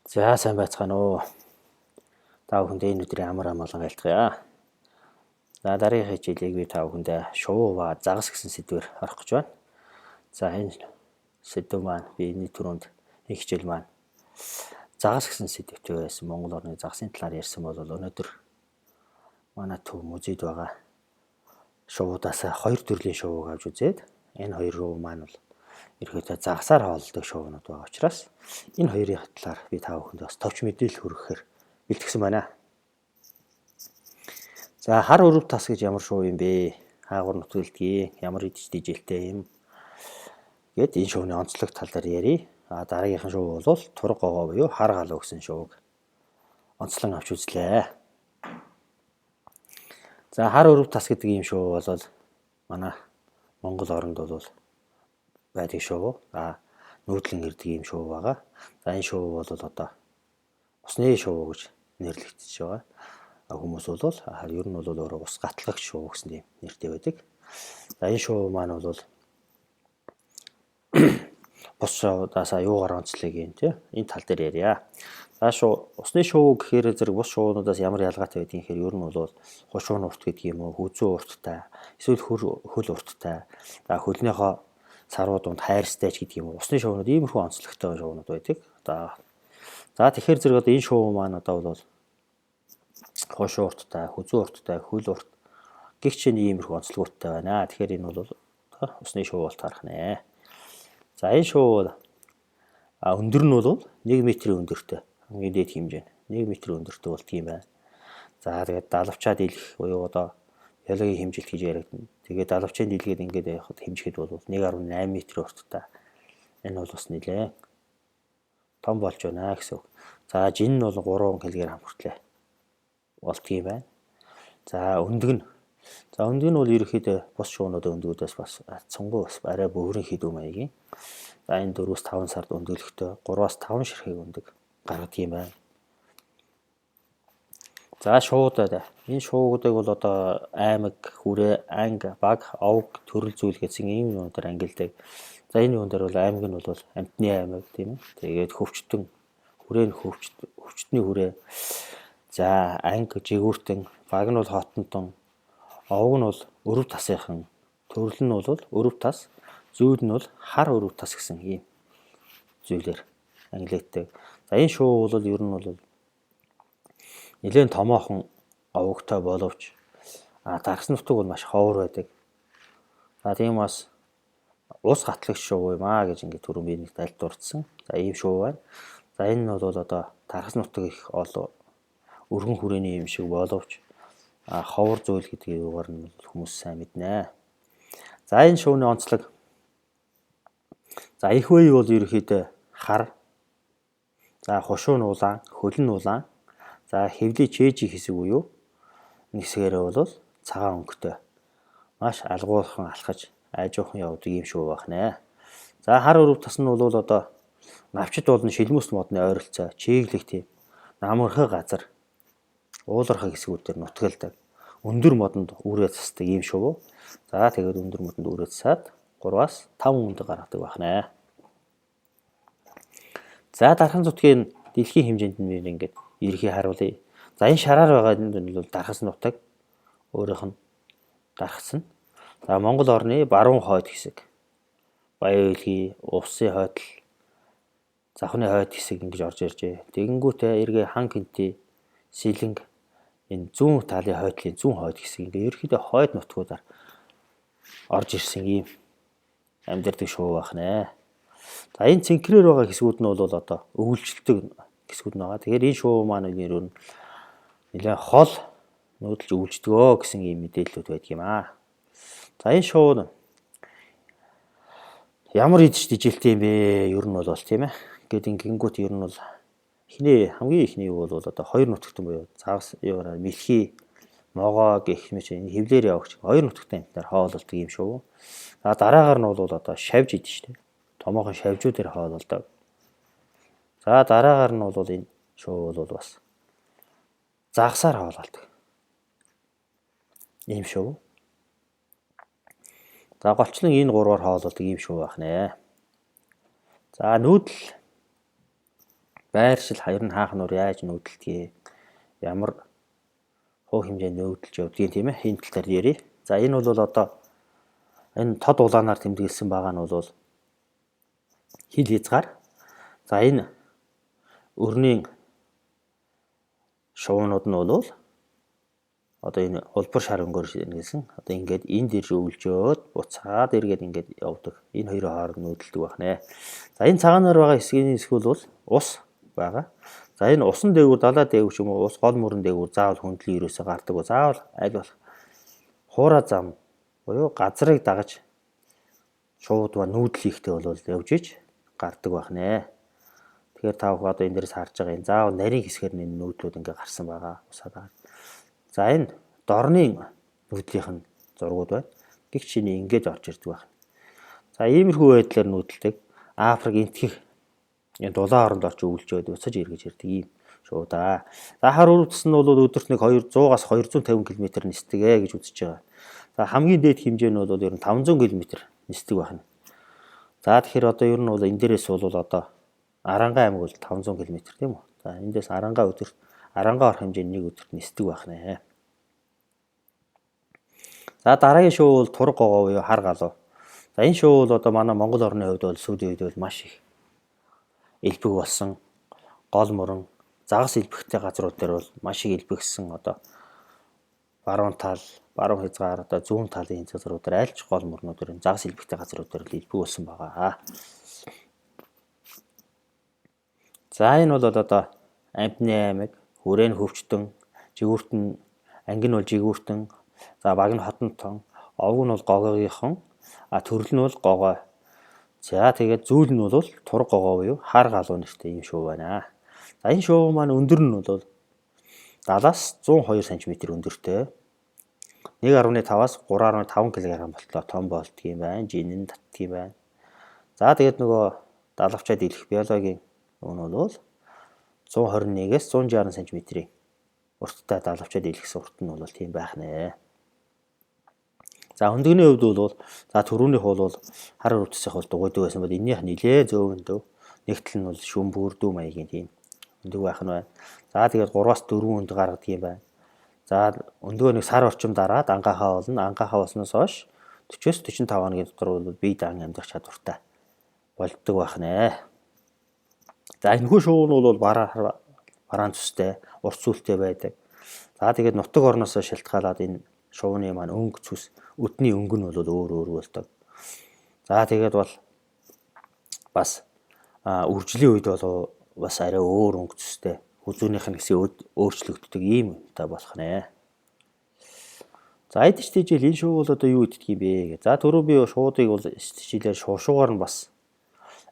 За сайн байцгаана уу. Та бүхэндээ энэ өдрийн амар амгалан айлтгая. За дараагийн хичээлийг би та бүхэндээ шувуу ба загас гэсэн сэдвээр орох гэж байна. За энэ сэдв маань би энэ түрүүнд энэ хичээл маань загас гэсэн сэдвтэй байсан. Монгол орны загасын талаар ярьсан бол өнөөдөр манай төв музейд байгаа шувуудаас хоёр төрлийн шувууг авч үзээд энэ хоёр шувуу маань бол ерөөдөө загасаар хооллдог шувуунууд байгаа учраас энэ хоёрын талаар би та бүхэнд бас товч мэдээлэл хүргэхээр бэлтгэсэн байна. За хар өрөв тас гэж ямар шувуу юм бэ? Хаагур нутгэлдгийг ямар идэж дижэлтэй юм? Гэт энэ шувууны онцлог тал дээр ярий. Дараагийнхан шувуу бол турга гогоо буюу хар галуу гэсэн шувууг онцлон авч үзлээ. За хар өрөв тас гэдэг ийм шувуу бол манай Монгол оронд бол байдаг шувуу. Нүүдлэн ирдэг ийм шувуу байгаа. За энэ шувуу бол одоо усны шувуу гэж нэрлэгдэж байгаа. Хүмүүс бол ер нь бол өөрөө ус гатлагч шувуу гэсэн нэртэй байдаг. За энэ шувуу маань бол бус шувуудаас юугаар онцлог юм те энэ тал дээр ярья. За усны шувуу гэхээр зэрэг бус шувуунуудаас ямар ялгаатай байдгийг гэхээр ер нь бол хушуун урт гэдэг юм уу, хүзүү урттай, эсвэл хөл урттай. За хөлнийхөө саруу дунд хайрстай ч гэдэг юм уу. Усны шувуунууд иймэрхүү онцлогтой шувуунууд байдаг. За тэгэхээр зэрэг одоо энэ шувуу маань одоо бол хушуун урттай, хүзүү урттай, хөл урт гихч иймэрхүү онцлогтой байна. Тэгэхээр энэ бол усны шувуу бол таарах нэ. За энэ шувуу өндөр нь бол 1 м-ийн өндөртэй. Хамгийн дээд хэмжээ нь 1 м өндөртэй болт юм байна. За тэгээд далавчаа дийлэх буюу одоо биологийн хэмжилт гэж яригдана. Тэгээд далавчийн дийлгээд ингээд явахад хэмжихэд бол 1.8 м урттай. Энэ бол бас нэлээ том болж байна гэсэн үг. За жин нь бол 3 кг хүртлээ болт юм байна. За өндөг нь бол ерөөхдөө бус шуунуудын өндгүүдээс бас цонгоо бас арай бөөрийн хідүү маягийн. За энэ 4-5 сард өндөглөхдөө 3-5 ширхэг өндөг гаргадаг юм байна. За шуудаад энэ шуудыг бол одоо аймаг, хүрээ, анги, баг, овг, төрөл зүйл гэсэн ийм юмудаар ангилдаг. За энэ юун дээр бол аймаг нь бол амтны аймаг тийм ээ. Тэгээд хөвчтөн, хүрээ нь хөвчтний хүрээ. За анги, жигүүртэн, баг нь бол хотонтон, овг нь бол өрөв тасынхан, төрөл нь бол өрөв тас, зүйл нь бол хар өрөв тас гэсэн ийм зүйлээр ангилагддаг. За энэ шувуу бол ер нь бол нэлээд томоохон овогтой боловч дарс нутаг бол маш ховор байдаг. За тийм бас ус гатлагч шувуу юм гэж ингээд түрүүн би нэг тайлд дурдсан. За ийм шувуу байна. За энэ нь бол одоо дарс нутаг их өргөн хүрээний юм шиг боловч ховор зүйл гэдгийг юугаар нь хүмүүс сайн мэднэ. За энэ шувууны онцлог. За их үе бол ерөөхдөө хар. За хушуун улаан, хөлн улаан. За хэвлий чэжи хэсэг буюу нэг хэсгээрээ бол цагаан өнгөтэй. Маш алгуурхан алхаж айжуухан явдаг юм шувуу байна. За хар өрөв тас нь бол одоо навчид болон шилмүс модны ойролцоо чиглэх тийм намархаг газар уулархаг хэсгүүд дээр нутгалдаг. Өндөр модонд үрээ засдаг ийм шувуу. За тэгээд өндөр модонд үрээ засаад 3-5 өндөг гаргадаг байна. За дархан зүтгийн дэлхийн хэмжээнд нь ингээд ерхий харуулъя. За энэ шараар байгаа нь бол дархас нутаг өөрийнх нь дархсан. За Монгол орны баруун хойд хэсэг. Баян хөлгийн усын хойдол завхны хойд хэсэг ингэж орж иржээ. Тэгэнгүүтээ эргээ хан гинти сэлэнг энэ зүүн талын хойдлын зүүн хойд хэсэг ингээ ерөөхдөө хойд нутгуудаар орж ирсэн юм амьдардаг шувуу байна. За энэ цэнхрээр байгаа хэсгүүд нь бол одоо өвлжилтөг хэсгүүд нь байгаа. Тэгэхээр энэ шувуу маань нэр нь нэлээд хол нүүдэлж өвлждөгөө гэсэн ийм мэдээллүүд байдаг юм аа. За энэ шувуу ямар идэж дижэлтэй юм бэ? Ер нь бол тийм ээ. Ингээд ингэнгүүт ер нь бол хамгийн ихний юу бол одоо хоёр нутагтан буюу цагс мэлхий могоо гэх мэт энэ хевлэр явагч хоёр нутагтан амтнаар хоололдог юм шувуу. За дараагаар нь бол одоо шавж идэж штэ. Томоохон шавжуудаар хоололдог. За дараагаар нь бол энэ шувуу бол бас загсаар хоололдог. Ийм шувуу. За голчлон энэ гурваар хоололдог ийм шувуу байна. За нүүдэл байршил хоёр нь хаах нуур яаж нүүдэлтгий. Ямар хуу хэмжээнд нүүдэлж явдгийг тийм ээ. Энэ тал дээр ярив. За энэ бол одоо энэ тод улаанаар тэмдэглэсэн байгаа нь бол хил хязгаар. За энэ өрнийн шуунууд нь бол одоо энэ улбар шар өнгөөр нэсэн. Одоо ингээд энд ирж өвлжөөд буцаад эргээд ингээд явдаг. Энэ хоёрын хооронд нүүдэлдэг байна. За энэ цагаанаар байгаа хэсгийн хэсгүүл бол ус байгаа. За энэ усан дээгүүр далай дээгүүр ч юм уу ус гол мөрөн дээгүүр заавал хөндлөн ерөөсө гардаг. Заавал аль болох хуурай зам буюу газрыг дагаж шууд ба нүүдэл хийхдээ бол явж иж гардаг байна. Тэгэхээр та бүхэн одоо энэ дээрээс харж байгаа энэ заавал нарийн хэсгээр нь нүүдлүүд ингээ гарсан байгаа. Усаад. За энэ дорны нүүдлийнх нь зургууд байна. Гэх чиний ингэж орж ирдэг байна. За иймэрхүү байдлаар нүүдэлдэг. Африк энтхих энэ дулаан оронд орж өвлжөөд буцаж эргэж ирдэг юм шүү да. За хар өрөвдс нь бол өдөрт нэг 200-аас 250 км нисдэг гэж үзэж байгаа. За хамгийн дээд хэмжээ нь бол ер нь 500 км нисдэг байна. За тэгэхээр одоо ер нь бол энэ дээрээс бол одоо Аранга аймаг бол 500 км тийм үү? За эндээс Аранга ор хэмжээний нэг өдөрт нисдэг байна. За дараагийн шоу бол Турга гогоо буюу хар галуу. За энэ шоу бол одоо манай Монгол орны хувьд бол сүүлийн үед бол маш их элбэг болсон. Гол мөрөн загас элбэгтэй газрууд дээр бол маш их элбэгсэн одоо баруун тал, баруун хязгаар одоо зүүн талын газрууд дээр альч гол мөрнүүдээр загас элбэгтэй газрууд дээр элбэг болсон байгаа. За энэ бол одоо Амтны аймаг, Хүрээ нь Хөвчтөн, Жигүүрт нь Анги нь бол Жигүүртэн, за Баг нь Хотонтон, Овг нь бол Гогоогийнхон, Төрөл нь бол Гогой. За тэгээд зүүл нь бол Турга гогоо буюу хар галуу нэртэй юм шоу байна. За энэ шоу маань өндөр нь бол 70-аас 102 см өндөртэй. 1.5-аас 3.5 кг болтлоо том болдго юм байна. Жинэн татдаг юм байна. За тэгээд нөгөө далавчаад илэх биологийн нь бол 121-ээс 160 см урттай далавчаад илгэсэн урт нь бол тийм байх нэ. За хөндөгний хувьд бол за түрүүнийх бол хар өрөвдсөх бол дугуйдаг байсан бол энийх нилээ зөөвөн дөв. Нэгтэл нь бол шүмбүр дүү маягийн тийм өндөг байх нь байна. За тэгээд 3-аас 4 өнд гаргадаг юм байна. За өндгөө нэг сар орчим дараад ангаахаа болно. Ангаахаа болсноос хойш 40-с 45 хоногийн дотор бол бие даан амьдрах чадвартай болдог байх нэ. За энэхүү шоу нь бол бараан цустэй, урт сүлтэй байдаг. За тэгээд нутаг орноос шалтгаалаад энэ шууны маань өнгө цус, өдний өнгө нь бол өөр болдог. За тэгээд бол бас үржлийн үед бол бас арай өөр өнгө цустэй, хүзүүнийх нь гэсэн өөрчлөгддөг ийм та болох нэ. За эд стижэл энэ шоу бол одоо юу гэдгийг юм бэ? За түрүү би шуудыг бол стижлээр шуушуугаар нь бас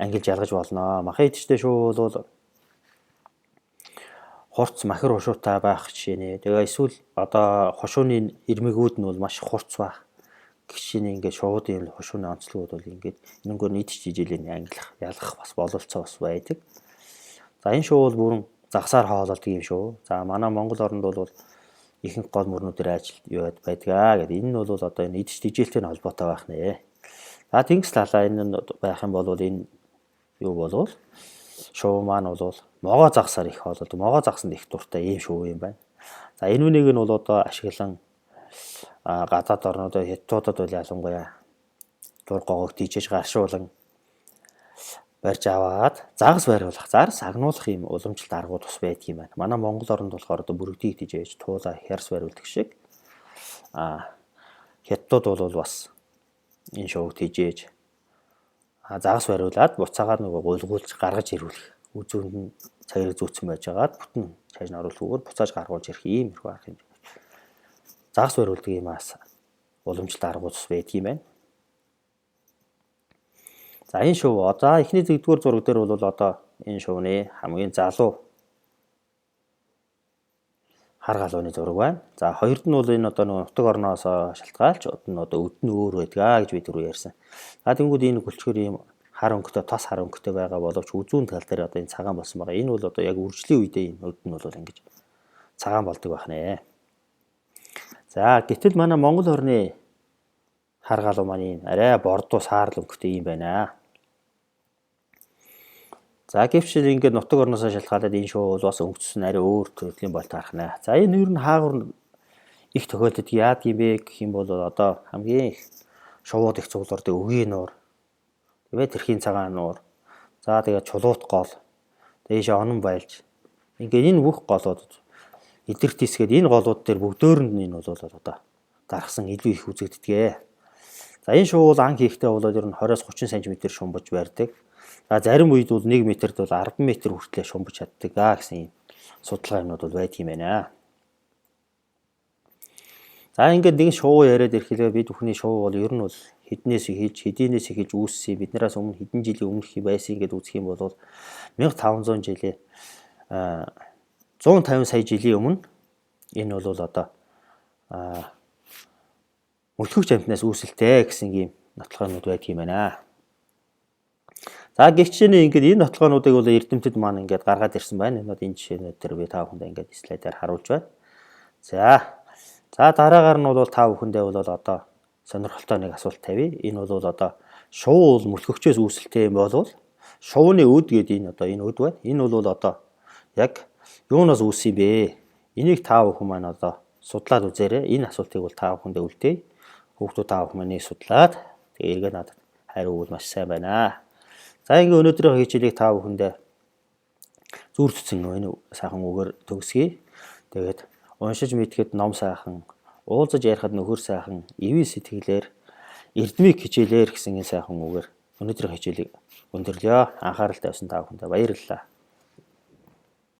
ангилж ялгаж болно. Махын эдчтэй шоу бол хурц махир хушуутай байх жишээ нэ. Тэгээ эсвэл одоо хушууны ирмэгүүд нь бол маш хурц байх. Гişний ингээд шуудын хушууны онцлогуд бол ингээд энэгээр нийт жижиглэн ангилах, ялгах бас бололцоо бас байдаг. За энэ шоу бол бүрэн загсаар хоололдог юм шүү. За манай Монгол оронд бол ихэнх гол мөрнүүдээр ажил байдаг. Гэт энэ нь бол одоо энэ эдж дижээлтэй холбоотой байх нэ. За тэнгис талаа энэ байх юм бол энэ юу болвол шоу маань бол могоо загсаар их хоололдог. Могоо загсанд их дуртай ийм шоу юм байна. За энэ үнийг нь бол одоо ашиглан гадаад орнуудад хятадууд бол ялангуяа Турга гогоог тийжээж гаршуулан барьж аваад загас бариулах, зарс агнуулах юм уламжлалт аргууд бас байдаг юм байна. Манай Монгол оронд болохоор одоо бүрэгдийг тийжээж туулаа хярс бариулдаг шиг хятадууд бол бас энэ шоуг тийжээж загас бариулаад буцаагаад нөгөө гулгуулж гаргаж ирүүлэх. Үзүүнд нь цагирыг зүүцсэн байж байгаад бүтэн цааш нь оруулахгүйгээр буцааж гаргуулж ирэх ийм их арга хэмжээ. Загас бариулдаг юм уламжлалт аргууд байдаг юм байна. За энэ шоу одоо эхний зэгдүгээр зураг дээр бол одоо энэ шоуны хамгийн залуу хар галууны зураг байна. За хоёрд нь бол энэ одоо нэг нутаг орноос шалтгаалж одоо өд нь өөр байдаг гэж би түрүү ярьсан. За тэнгууд энэ гөлчгөр ийм хар өнгөтэй, тос хар өнгөтэй байгаа боловч үзүүн тал дээр одоо энэ цагаан болсон байгаа. Энэ бол одоо яг үржлийн үедээ энэ өд нь бол ингэж цагаан болдог байх нэ. За гэтэл манай Монгол орны хар галуу маань арай бордуу саарл өнгөтэй юм байна. За гэвч ингээд нутаг орноосоо шалтгаалаад энэ шоу бол бас өнгөцсөн арай өөр төрлийн бол тархнаа. За энэ ер нь хаагур их тохиолдод яад юм бэ гэх юм бол одоо хамгийн их шоуууд их цуглардаг өгийн нуур, тэгээ тэрхийн цагаан нуур, за тэгээ чулуут гол, дээшээ онон байлж. Ингээд энэ бүх голууд эдгэрт тисгээд энэ голууд дээр бүгдөө нь энэ бол одоо дарахсан илүү их үзэгддэг. За энэ шоу бол анх хийхдээ бол ер нь 20-30 см шумбаж барьдаг. За зарим үед бол 1 метрд бол 10 м хүртлээр шумбаж чаддаг гэсэн судалгаа юмнууд бол байдаг юм байна. За ингээд нэг шоу яриад ирэхлээр бид бүхний шоу бол ер нь бол хэднээс эхэлж үүссэн биднээс өмнө хэдэн жилийн өмнөх байсан гэдээ үзэх юм бол 1500 жилийн 150 сая жилийн өмнө энэ бол одоо мөлхөгч амьтнаас үүсэлтэй гэсэн ийм нотлохоонууд байдаг юм байна. За гихчний ингээд энэ нотлохоонуудыг бол эрдэмтэд маань ингээд гаргаад ирсэн байна. Энэ жишээнүүд төр би та бүхэнд ингээд слайдаар харуулж байна. За дараагаар нь бол та бүхэндээ бол одоо сонирхолтой нэг асуулт тавья. Энэ бол одоо шоу бол мөлхөгчөөс үүсэлтэй юм бол шоуны өд гэдэг энэ өд байна. Энэ бол одоо яг юунаас үүссэн бэ? Энийг та бүхэн маань одоо судлаад үзээрэй. Энэ асуултыг бол та бүхэндээ үлдээе. Хүүхдүүд та бүхэн маань судлаад тэгээ эргээд надад хариу өгвөл маш сайн байна. За ингээ өнөөдрийн хичээлийг та бүхэндээ зүрхцэн энэ сайхан үгээр төгсгий. Тэгээд уншиж мэдхэд ном сайхан, уулзаж ярихад нөхөр сайхан, ивэ сэтгэлээр эрдмийг хичээлээр гэсэн энэ сайхан үгээр өнөөдрийн хичээлийг өндөрлөё. Анхаарал тавьсан та бүхэндээ баярлалаа.